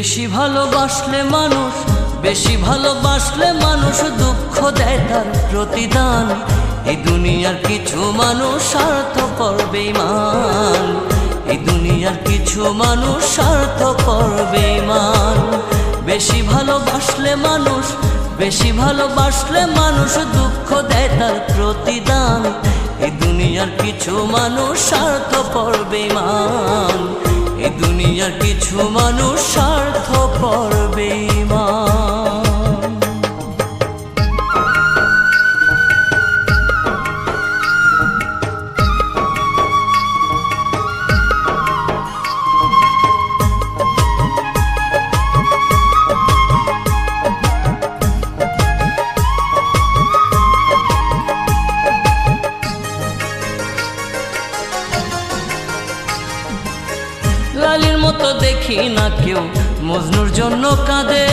বেশি ভালোবাসলে মানুষ, বেশি ভালোবাসলে মানুষ দুঃখ দেয় তার প্রতিদান। এই দুনিয়ার কিছু মানুষ স্বার্থপর বেঈমান, এই দুনিয়ার কিছু মানুষ স্বার্থপর বেঈমান। বেশি ভালোবাসলে মানুষ, বেশি ভালোবাসলে মানুষ দুঃখ দেয় তার প্রতিদান। এই দুনিয়ার কিছু মানুষ স্বার্থপর বেঈমান, এই দুনিয়ার কিছু মানুষ স্বার্থপর বেঈমান। লালির মতো দেখি না কেউ মজনুর জন্য কাঁদে,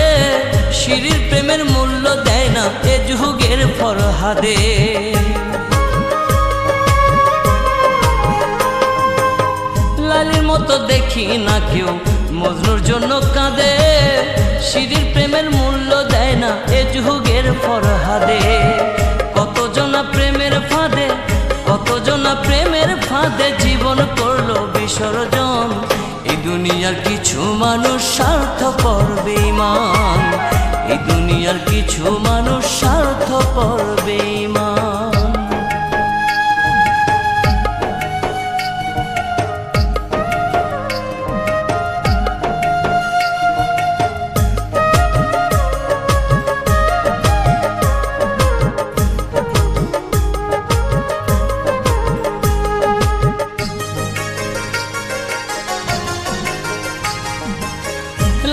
শিরির প্রেমের মূল্য দেয় না এ যুগের ফরহাদে। লালির মতো দেখি না কেউ মজনুর জন্য কাঁদে, শিরির প্রেমের মূল্য দেয় না এ যুগের ফরহাদে। কতজনা প্রেমের ফাঁদে, কতজনা প্রেমের ফাঁদে জীবন করলো বিসর্জন। এই দুনিয়ার কিছু মানুষ স্বার্থপর বেঈমান, এই দুনিয়ার কিছু মানুষ স্বার্থপর বেঈমান।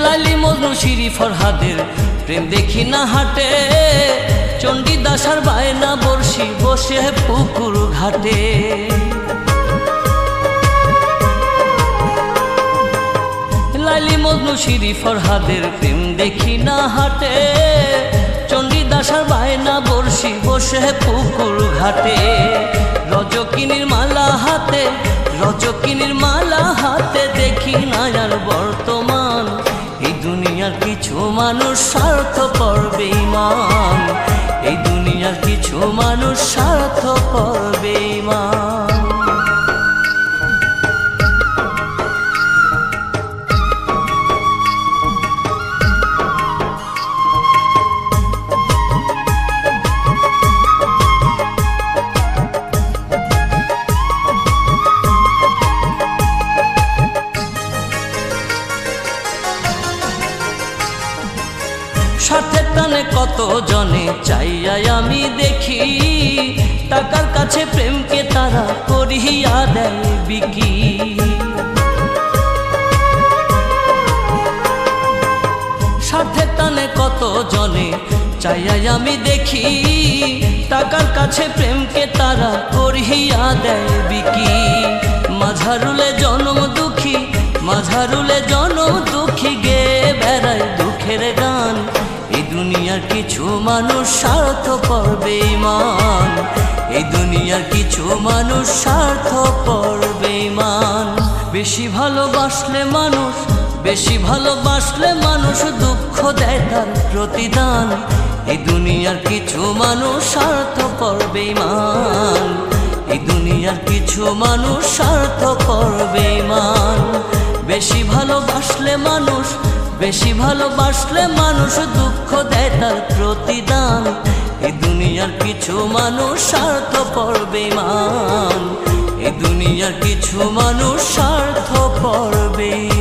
লালি মজনু শিরি ফরহাদের প্রেম দেখি না হাটে, চণ্ডীদাস আর বায়না বর্ষি বসে পুকুর ঘাটে। লালি মজনু শিরি ফরহাদের প্রেম দেখি না হাটে, চণ্ডীদাস আর বায়না বর্ষি বসে পুকুর ঘাটে। রজকিনীর মালা হাতে, রজকিনীর মালা হাতে দেখি না আর বর্তমান। এই দুনিয়ার কিছু মানুষ স্বার্থপর বেঈমান, এই দুনিয়ার কিছু মানুষ স্বার্থপর বেঈমান। স্বার্থের টানে কত জনে চাইয়াই আমি দেখি, টাকার কাছে প্রেমকে তারা করিয়া দেয় বিকি। স্বার্থের টানে কত জনে চাইয়াই আমি দেখি, টাকার কাছে প্রেমকে তারা করিয়া দেয় বিকি। মাঝারুলে জনম দুঃখী, মাঝারুলে জনম দুঃখী গে বেড়ায় দুঃখের গান। এই দুনিয়ার কিছু মানুষ স্বার্থপর বেঈমান, এই দুনিয়ার কিছু মানুষ স্বার্থপর বেঈমান। বেশি ভালোবাসলে মানুষ, বেশি ভালোবাসলে মানুষ দুঃখ দেয় তার প্রতিদান। এই দুনিয়ার কিছু মানুষ স্বার্থপর বেঈমান, এই দুনিয়ার কিছু মানুষ স্বার্থপর বেঈমান। বেশি ভালোবাসলে মানুষ, বেশি ভালোবাসলে মানুষ দুঃখ দেয় তার প্রতিদান। এই দুনিয়ার কিছু মানুষ স্বার্থপর বেঈমান, এই দুনিয়ার কিছু মানুষ স্বার্থপর বেঈমান।